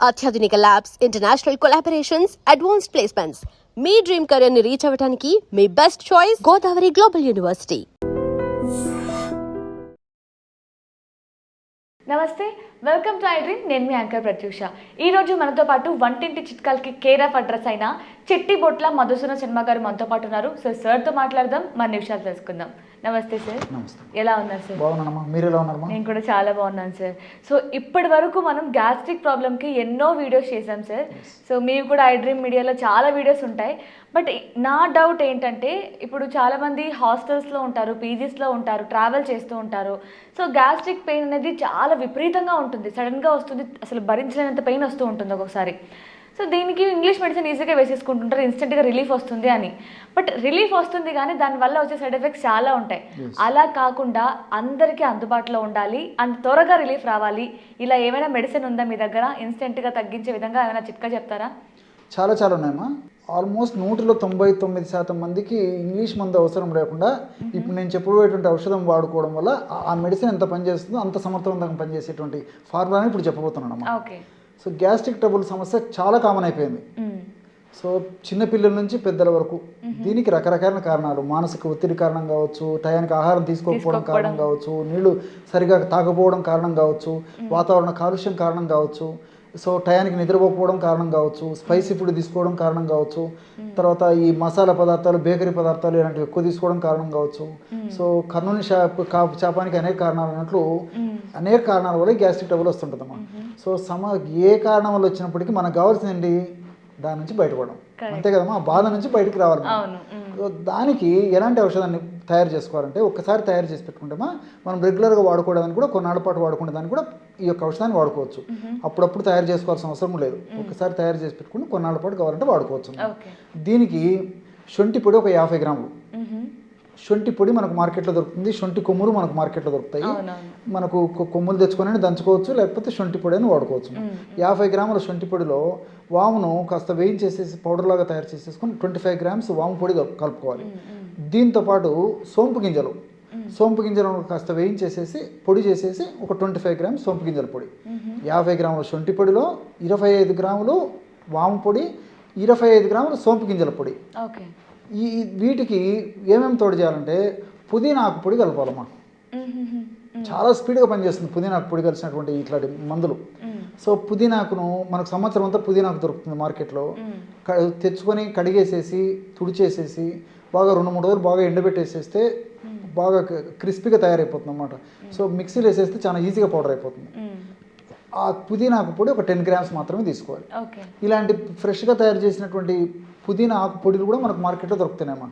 అత్యాధునిక labs, international collaborations, advanced placements. మీ dream career ని రీచ్ అవ్వడానికి మీ best choice Godavari global university. నమస్తే, వెల్కమ్ టు ఐ డ్రీమ్. నేను మీ యాంకర్ ప్రత్యూష. ఈరోజు మనతో పాటు వంటింటి చిట్కాలకి కేర్ ఆఫ్ అడ్రస్ అయిన చిట్టిబొట్ల మధుసూదన్ శర్మ గారు మనతో పాటు ఉన్నారు. సార్తో మాట్లాడదాం, మన నిమిషాలు తెలుసుకుందాం. నమస్తే సార్. నమస్తే. ఎలా ఉన్నారు సార్? బాగున్నానమ్మా, మీరు ఎలా ఉన్నారు? నేను కూడా చాలా బాగున్నాను సార్. సో ఇప్పటి వరకు మనం గ్యాస్ట్రిక్ ప్రాబ్లమ్కి ఎన్నో వీడియోస్ చేసాం సార్. సో మీరు కూడా ఐ డ్రీమ్ మీడియాలో చాలా వీడియోస్ ఉంటాయి. బట్ నా డౌట్ ఏంటంటే, ఇప్పుడు చాలామంది హాస్టల్స్లో ఉంటారు, పీజీస్లో ఉంటారు, ట్రావెల్ చేస్తూ ఉంటారు. సో గ్యాస్ట్రిక్ పెయిన్ అనేది చాలా విపరీతంగా ఉంటుంది, సడన్గా వస్తుంది, అసలు భరించలేనంత పెయిన్ వస్తూ ఉంటుంది ఒక్కొక్కసారి. సో దీనికి ఇంగ్లీష్ మెడిసిన్ ఈజీగా వేసేసుకుంటుంటారు, ఇన్స్టెంట్గా రిలీఫ్ వస్తుంది అని. బట్ రిలీఫ్ వస్తుంది కానీ దానివల్ల వచ్చే సైడ్ ఎఫెక్ట్స్ చాలా ఉంటాయి. అలా కాకుండా అందరికీ అందుబాటులో ఉండాలి, అంత త్వరగా రిలీఫ్ రావాలి, ఇలా ఏమైనా మెడిసిన్ ఉందా మీ దగ్గర ఇన్స్టెంట్గా తగ్గించే విధంగా? ఏమైనా చిట్కా చెప్తారా? చాలా ఉన్నాయమ్మా. ఆల్మోస్ట్ 99% మందికి ఇంగ్లీష్ మందు అవసరం లేకుండా ఇప్పుడు నేను చెప్పబోయేటువంటి ఔషధం వాడుకోవడం వల్ల ఆ మెడిసిన్ ఎంత పనిచేస్తుందో అంత సమర్థవంతంగా పనిచేసేటువంటి ఫార్ములాని ఇప్పుడు చెప్పబోతున్నానమ్మా. ఓకే. సో గ్యాస్ట్రిక్ ట్రబుల్ సమస్య చాలా కామన్ అయిపోయింది. సో చిన్నపిల్లల నుంచి పెద్దల వరకు దీనికి రకరకాల కారణాలు, మానసిక ఒత్తిడి కారణం కావచ్చు, టయానికి ఆహారం తీసుకోకపోవడం కారణం కావచ్చు, నీళ్లు సరిగా తాగకపోవడం కారణం కావచ్చు, వాతావరణ కాలుష్యం కారణం కావచ్చు, సో టయానికి నిద్రపోకపోవడం కారణం కావచ్చు, స్పైసీ ఫుడ్ తీసుకోవడం కారణం కావచ్చు, తర్వాత ఈ మసాలా పదార్థాలు, బేకరీ పదార్థాలు ఇలాంటివి ఎక్కువ తీసుకోవడం కారణం కావచ్చు. సో కర్నూలు శాపానికి అనేక కారణాలు అన్నట్లు అనేక కారణాల వల్ల గ్యాస్ట్రిక్ ట్రబుల్ వస్తుంటుందమ్మా. సో ఏ కారణం వల్ల వచ్చినప్పటికీ మనకు కావాల్సిందండి దాని నుంచి బయటపడడం, అంతే కదమ్మా. ఆ బాధ నుంచి బయటకు రావాలి. సో దానికి ఎలాంటి ఔషధాన్ని తయారు చేసుకోవాలంటే, ఒక్కసారి తయారు చేసి పెట్టుకుంటామా మనం రెగ్యులర్గా వాడుకోవడానికి కూడా కొన్నాళ్ళ పాటు వాడుకునే దానికి కూడా ఈ యొక్క ఔషధాన్ని వాడుకోవచ్చు. అప్పుడప్పుడు తయారు చేసుకోవాల్సిన అవసరం లేదు. ఒక్కసారి తయారు చేసి పెట్టుకుని కొన్నాళ్ళ పాటు కావాలంటే వాడుకోవచ్చు. దీనికి శొంఠి పొడి ఒక 50 గ్రాములు. శొంఠి పొడి మనకు మార్కెట్లో దొరుకుతుంది, శొంఠి కొమ్ములు మనకు మార్కెట్లో దొరుకుతాయి. మనకు కొమ్ములు తెచ్చుకొని దంచుకోవచ్చు, లేకపోతే శొంఠి పొడి అని వాడుకోవచ్చు. 50 గ్రాముల శొంఠి పొడిలో వామును కాస్త వేయించేసేసి పౌడర్ లాగా తయారు చేసేసుకొని 25 గ్రామ్స్ వాము పొడి కలుపుకోవాలి. దీంతోపాటు సోంపు గింజలను కాస్త వేయించేసేసి పొడి చేసేసి ఒక 25 గ్రామ్స్ సోంపు గింజల పొడి. 50 గ్రాముల శొంఠి పొడిలో 25 గ్రాములు వాము పొడి, 25 గ్రాములు సోంపు గింజల పొడి. వీటికి ఏమేమి తోడు చేయాలంటే పుదీనా ఆకు పొడి కలపాలమ్మా. చాలా స్పీడ్గా పనిచేస్తుంది పుదీనా ఆకు పొడి కలిసినటువంటి ఇట్లాంటి మందులు. సో పుదీనాకును మనకు సంవత్సరం అంతా పుదీనాకు దొరుకుతుంది మార్కెట్లో. తెచ్చుకొని కడిగేసేసి తుడిచేసేసి బాగా 2-3 రోజులు బాగా ఎండబెట్టేసేస్తే బాగా క్రిస్పీగా తయారైపోతుంది అన్నమాట. సో మిక్సీలో వేసేస్తే చాలా ఈజీగా పౌడర్ అయిపోతుంది. ఆ పుదీనాకు పొడి ఒక 10 గ్రామ్స్ మాత్రమే తీసుకోవాలి. ఇలాంటి ఫ్రెష్గా తయారు చేసినటువంటి పుదీనా ఆకు పొడిలు కూడా మనకు మార్కెట్లో దొరుకుతున్నాయమ్మా.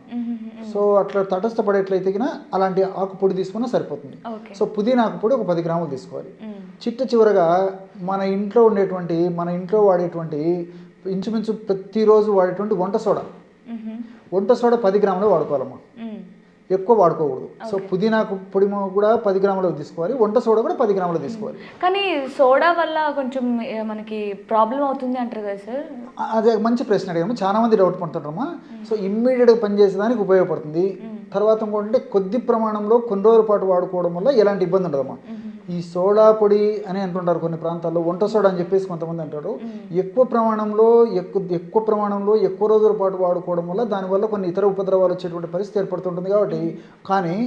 సో అట్లా తటస్థపడేట్లయితే అలాంటి ఆకు పొడి తీసుకున్నా సరిపోతుంది. సో పుదీనా ఆకు పొడి ఒక 10 గ్రాములు తీసుకోవాలి. చివరగా మన ఇంట్లో వాడేటువంటి ఇంచుమించు ప్రతిరోజు వాడేటువంటి వంట సోడా 10 గ్రాములు వాడుకోవాలమ్మా, ఎక్కువ వాడుకోకూడదు. సో పుదీనాకు పొడి కూడా 10 గ్రాములు తీసుకోవాలి, వంట సోడా కూడా 10 గ్రాములు తీసుకోవాలి. కానీ సోడా వల్ల కొంచెం మనకి ప్రాబ్లం అవుతుంది అంటారు కదా సార్? అదే మంచి ప్రశ్న అడిగాము, చాలా మంది డౌట్ పడుతుంటారమ్మా. సో ఇమ్మీడియట్గా పనిచేసేదానికి ఉపయోగపడుతుంది. తర్వాత ఇంకోటి కొద్ది ప్రమాణంలో కొన్ని రోజుల పాటు వాడుకోవడం వల్ల ఎలాంటి ఇబ్బంది ఉండదమ్మా. ఈ సోడా పొడి అని అంటుంటారు కొన్ని ప్రాంతాల్లో, వంట సోడా అని చెప్పేసి కొంతమంది అంటారు. ఎక్కువ ప్రమాణంలో ఎక్కువ రోజుల పాటు వాడుకోవడం వల్ల దానివల్ల కొన్ని ఇతర ఉపద్రవాలు వచ్చేటువంటి పరిస్థితి ఏర్పడుతుంటుంది. కాబట్టి కానీ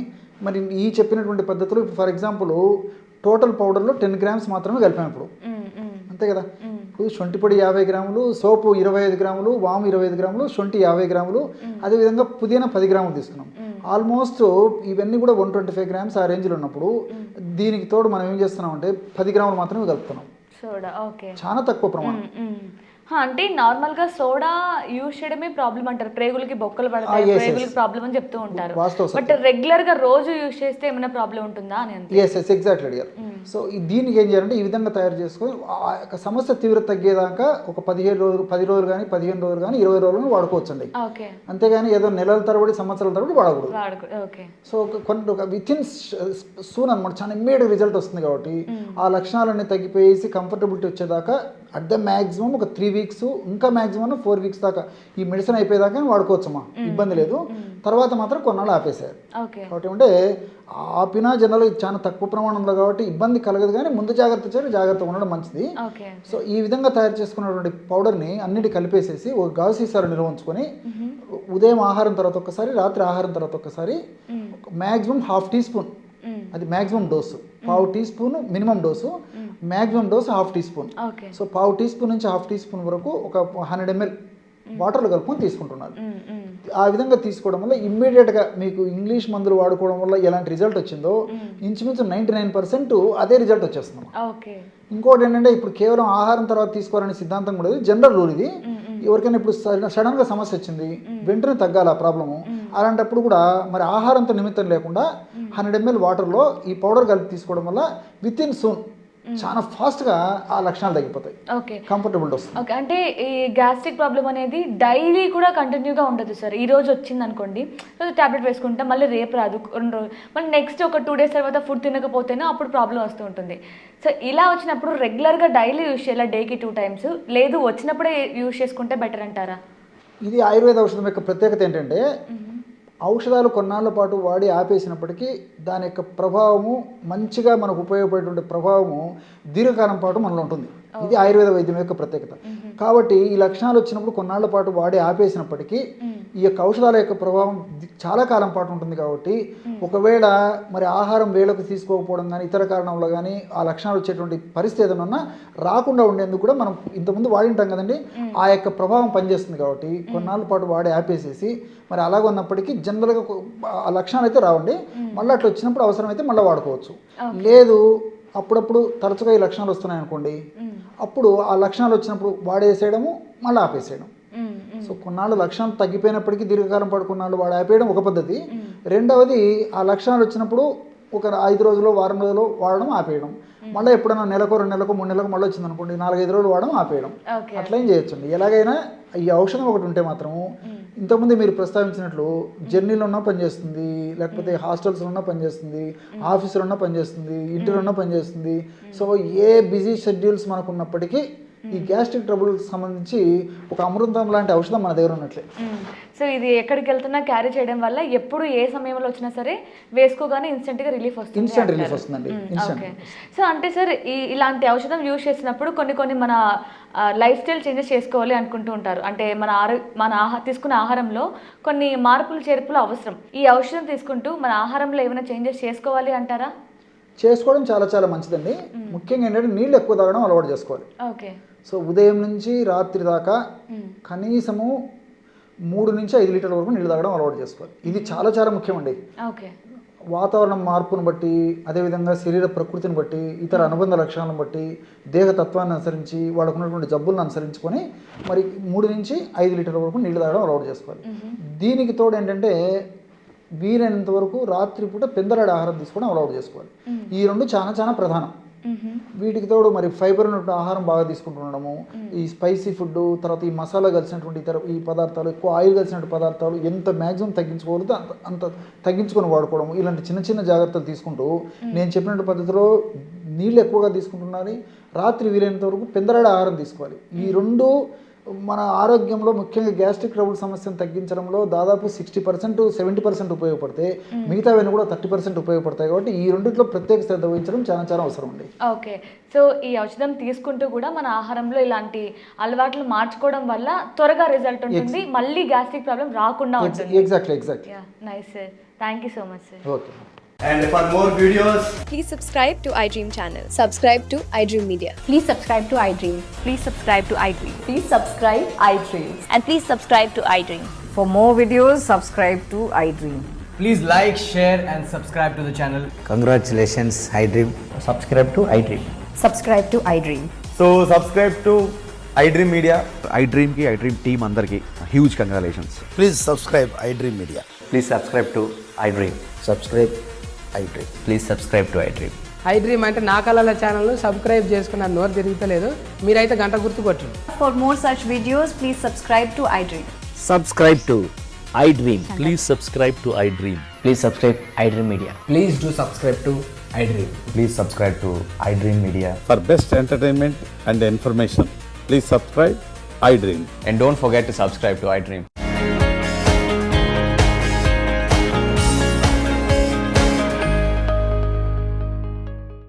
మరి ఈ చెప్పినటువంటి పద్ధతులు, ఫర్ ఎగ్జాంపుల్ టోటల్ పౌడర్లో 10 గ్రామ్స్ మాత్రమే కలిపాము ఇప్పుడు, అంతే కదా. ఇప్పుడు శొంఠి పొడి 50 గ్రాములు, సోపు 25 గ్రాములు, వాము 25 గ్రాములు, శొంఠి 50 గ్రాములు, అదేవిధంగా పుదీనా 10 గ్రాములు తీసుకున్నాం. ఆల్మోస్ట్ ఇవన్నీ కూడా 125 గ్రామ్స్ ఆ రేంజ్లో ఉన్నప్పుడు దీనికి తోడు మనం ఏం చేస్తున్నాం అంటే 10 గ్రాములు మాత్రమే కలుపుతున్నాం. చాలా తక్కువ ప్రమాణం. అంటే నార్మల్గా సోడా యూజ్ చేయడమే ప్రాబ్లం అంటారు, ప్రేగులకి బొక్కలు పడతాయి, ప్రేగులకి ప్రాబ్లం అని చెప్తూ ఉంటారు. బట్ రెగ్యులర్ గా రోజు యూజ్ చేస్తే ఏమైనా ప్రాబ్లం ఉంటుందా అని? ఎగ్జాక్ట్లీ అడిగారు. సో దీనికి ఏం చేయాలంటే ఈ విధంగా తయారు చేసుకొని ఆ సమస్య తీవ్రత తగ్గేదాకా ఒక 10 రోజులు కానీ 15 రోజులు కానీ 20 రోజులు వాడుకోవచ్చండి. అంతేగాని ఏదో నెలల తరబడి సంవత్సరాల తరబడి వాడకూడదు. సో విత్ ఇన్ సూన్ అనమాట, చాలా ఇమ్మీడియట్ రిజల్ట్ వస్తుంది. కాబట్టి ఆ లక్షణాలన్నీ తగ్గిపోయేసి కంఫర్టబిలిటీ వచ్చేదాకా అట్ ద మ్యాక్సిమం ఒక 3 వీక్స్, ఇంకా మ్యాక్సిమం 4 వీక్స్ దాకా ఈ మెడిసిన్ అయిపోయేదాకా వాడుకోవచ్చమ్మా, ఇబ్బంది లేదు. తర్వాత మాత్రం కొన్నాళ్ళు ఆపేశారు. ఓకే. కాబట్టి అంటే ఆపినా జనరల్ చాలా తక్కువ ప్రమాణంలో కాబట్టి ఇబ్బంది కలగదు, కానీ ముందు జాగ్రత్తగా ఉండడం మంచిది. ఓకే. సో ఈ విధంగా తయారు చేసుకున్నటువంటి పౌడర్ని అన్నిటి కలిపేసేసి ఒక గాజు సీసాలో నిల్వ ఉంచుకొని ఉదయం ఆహారం తర్వాత ఒకసారి, రాత్రి ఆహారం తర్వాత ఒకసారి, మ్యాక్సిమం హాఫ్ టీ స్పూన్, అది మ్యాక్సిమం డోసు, పావు teaspoon minimum dose, maximum dose half teaspoon. So పావు టీ స్పూన్ నుంచి హాఫ్ టీ స్పూన్ వరకు ఒక 100 ml వాటర్లో కలుపుకొని తీసుకుంటున్నారు. ఆ విధంగా తీసుకోవడం వల్ల ఇమ్మీడియట్గా మీకు ఇంగ్లీష్ మందులు వాడుకోవడం వల్ల ఎలాంటి రిజల్ట్ వచ్చిందో ఇంచుమించు 99% అదే రిజల్ట్ వచ్చేస్తుంది. ఇంకోటి ఏంటంటే ఇప్పుడు కేవలం ఆహారం తర్వాత తీసుకోవాలనే సిద్ధాంతం కూడా జనరల్ రూల్ ఇది. ఎవరికైనా ఇప్పుడు సడన్గా సమస్య వచ్చింది, వెంటనే తగ్గాలి ఆ ప్రాబ్లము, అలాంటప్పుడు కూడా మరి ఆహారంతో నిమిత్తం లేకుండా 100 ml వాటర్లో ఈ పౌడర్ కలిపి తీసుకోవడం వల్ల విత్ ఇన్ సూన్ చాలా ఫాస్ట్గా ఆ లక్షణాలు తగ్గిపోతాయి. ఓకే. కంఫర్టబుల్ వస్తుంది. ఓకే. అంటే ఈ గ్యాస్ట్రిక్ ప్రాబ్లం అనేది డైలీ కూడా కంటిన్యూగా ఉండదు సార్. ఈ రోజు వచ్చింది అనుకోండి, రోజు ట్యాబ్లెట్ వేసుకుంటాం, మళ్ళీ రేపు రాదు, 2 రోజులు, మళ్ళీ నెక్స్ట్ ఒక 2 days తర్వాత ఫుడ్ తినకపోతేనే అప్పుడు ప్రాబ్లం వస్తూ ఉంటుంది. సో ఇలా వచ్చినప్పుడు రెగ్యులర్గా డైలీ యూజ్ చేయాలి, డేకి 2 times, లేదు వచ్చినప్పుడే యూజ్ చేసుకుంటే బెటర్ అంటారా? ఇది ఆయుర్వేద ఔషధం యొక్క ప్రత్యేకత ఏంటంటే ఔషధాలు కొన్నాళ్ళ పాటు వాడి ఆపేసినప్పటికీ దాని యొక్క ప్రభావము మంచిగా మనకు ఉపయోగపడేటువంటి ప్రభావము దీర్ఘకాలం పాటు మనలో ఉంటుంది. ఇది ఆయుర్వేద వైద్యం యొక్క ప్రత్యేకత. కాబట్టి ఈ లక్షణాలు వచ్చినప్పుడు కొన్నాళ్ళ పాటు వాడి ఆపేసినప్పటికీ ఈ యొక్క ఔషధాల యొక్క ప్రభావం చాలా కాలం పాటు ఉంటుంది. కాబట్టి ఒకవేళ మరి ఆహారం వేళకు తీసుకోకపోవడం కానీ ఇతర కారణంలో కానీ ఆ లక్షణాలు వచ్చేటువంటి పరిస్థితి ఏదైనా రాకుండా ఉండేందుకు కూడా మనం ఇంతకుముందు వాడింటాం కదండి, ఆ యొక్క ప్రభావం పనిచేస్తుంది. కాబట్టి కొన్నాళ్ళ పాటు వాడి ఆపేసేసి మరి అలాగ ఉన్నప్పటికీ జనరల్గా ఆ లక్షణాలు అయితే రావండి. మళ్ళీ అట్లా వచ్చినప్పుడు అవసరమైతే మళ్ళీ వాడుకోవచ్చు. లేదు అప్పుడప్పుడు తరచుగా ఈ లక్షణాలు వస్తున్నాయి అనుకోండి, అప్పుడు ఆ లక్షణాలు వచ్చినప్పుడు వాడేసేయడము, మళ్ళీ ఆపేసేయడం. సో కొన్నాళ్ళు లక్షణాలు తగ్గిపోయినప్పటికీ దీర్ఘకాలం పాటు కొన్నాళ్ళు వాడు ఆపేయడం ఒక పద్ధతి. రెండవది ఆ లక్షణాలు వచ్చినప్పుడు ఒక 5 రోజులు, వారం రోజులు వాడడం ఆపేయడం. మళ్ళీ ఎప్పుడైనా నెలకు, 2 నెలలకు, 3 నెలలకు మళ్ళీ వచ్చింది అనుకోండి, 4-5 రోజులు వాడడం ఆపేయడం. అట్లా ఏం చేయొచ్చండి. ఎలాగైనా ఈ ఔషధం ఒకటి ఉంటే మాత్రము ఇంతకుముందు మీరు ప్రస్తావించినట్లు జర్నీలో ఉన్నా పనిచేస్తుంది, లేకపోతే హాస్టల్స్లో ఉన్నా పనిచేస్తుంది, ఆఫీసులో ఉన్నా పనిచేస్తుంది, ఇంటిలో ఉన్నా పనిచేస్తుంది. సో ఏ బిజీ షెడ్యూల్స్ మనకు ఉన్నప్పటికీ ఈ గ్యాస్ట్రిక్ ట్రబుల్కి సంబంధించి ఒక అమృతం లాంటి ఔషధం మన దగ్గర ఉన్నట్లే. సో ఇది ఎక్కడికి వెళ్తున్నా క్యారీ చేయడం వల్ల ఎప్పుడు ఏ సమయంలో వచ్చినా సరే వేసుకోగానే ఇన్స్టెంట్గా రిలీఫ్ వస్తుంది. ఇన్స్టెంట్ రిలీఫ్ వస్తుందండి. ఓకే. సో అంటే సార్ ఇలాంటి ఔషధం యూజ్ చేసినప్పుడు కొన్ని మన లైఫ్ స్టైల్ చేంజెస్ చేసుకోవాలి అనుకుంటూ ఉంటారు. అంటే మన తీసుకున్న ఆహారంలో కొన్ని మార్పులు చేర్పులు అవసరం. ఈ ఔషధం తీసుకుంటూ మన ఆహారంలో ఏమైనా చేంజెస్ చేసుకోవాలి అంటారా? చేసుకోవడం చాలా చాలా మంచిదండి. ముఖ్యంగా ఏంటంటే నీళ్ళు ఎక్కువ తాగడం అలవాటు చేసుకోవాలి. ఓకే. సో ఉదయం నుంచి రాత్రి దాకా కనీసము 3 నుంచి 5 లీటర్ల వరకు నీళ్ళు తాగడం అలవాటు చేసుకోవాలి. ఇది చాలా చాలా ముఖ్యమండి. ఓకే. వాతావరణం మార్పును బట్టి, అదేవిధంగా శరీర ప్రకృతిని బట్టి, ఇతర అనుబంధ లక్షణాలను బట్టి, దేహతత్వాన్ని అనుసరించి, వాళ్ళకు ఉన్నటువంటి జబ్బులను అనుసరించుకొని మరి 3 నుంచి 5 లీటర్ల వరకు నీళ్ళు తాగడం అలవాటు చేసుకోవాలి. దీనికి తోడు ఏంటంటే వీలైనంత వరకు రాత్రిపూట పెందలాడే ఆహారం తీసుకోవడం అలవాటు చేసుకోవాలి. ఈ 2 చాలా చాలా ప్రధానం. వీటికి తోడు మరి ఫైబర్ ఉన్నటువంటి ఆహారం బాగా తీసుకుంటుండడము, ఈ స్పైసీ ఫుడ్, తర్వాత ఈ మసాలా కలిసినటువంటి ఇతర ఈ పదార్థాలు, ఎక్కువ ఆయిల్ కలిసినటువంటి పదార్థాలు ఎంత మ్యాక్సిమం తగ్గించుకోగలిగితే అంత తగ్గించుకొని వాడుకోవడం, ఇలాంటి చిన్న చిన్న జాగ్రత్తలు తీసుకుంటూ నేను చెప్పినట్టు పద్ధతిలో నీళ్ళు ఎక్కువగా తీసుకుంటున్నారు. రాత్రి వీలైనంత వరకు పెందలాడే ఆహారం తీసుకోవాలి. ఈ 2 మన ఆరోగ్యంలో ముఖ్యంగా గ్యాస్ట్రిక్ ట్రబుల్ సమస్యను తగ్గించడంలో దాదాపు 60%, 70% ఉపయోగపడితే మిగతావన్నీ కూడా 30% ఉపయోగపడతాయి. కాబట్టి ఈ రెండిట్లో ప్రత్యేక శ్రద్ధ వహించడం చాలా చాలా అవసరం అండి. ఓకే. సో ఈ ఔషధం తీసుకుంటూ కూడా మన ఆహారంలో ఇలాంటి అలవాట్లు మార్చుకోవడం వల్ల త్వరగా రిజల్ట్ ఉంటుంది, మళ్ళీ గ్యాస్ట్రిక్ ప్రాబ్లం రాకుండా ఉంటుంది. Exactly. Nice sir. Thank you so much sir. Okay. And for more videos, Please subscribe to iDream channel. Subscribe to iDream Media. Please subscribe to iDream. Please subscribe to iDream. Please subscribe iDream. And please subscribe to iDream. For more videos, subscribe to iDream. please like, share and subscribe to the channel. Congratulations, iDream. Subscribe to iDream. Subscribe to iDream. So subscribe to iDream Media. iDream team అందరికి huge congratulations. Please subscribe iDream Media. Please subscribe to iDream. Subscribe iDream. Please subscribe to iDream. iDream అంటే నా కళల channel subscribe చేసుకున్న నోరు తిరుగుతలేదు, మీరైతే గంట గుర్తు కొట్టండి. For more such videos, please subscribe to iDream. Subscribe to iDream. Please subscribe to iDream. Please subscribe iDream Media. Please do subscribe to iDream. Please subscribe to iDream Media. For best entertainment and information, please subscribe iDream. And don't forget to subscribe to iDream.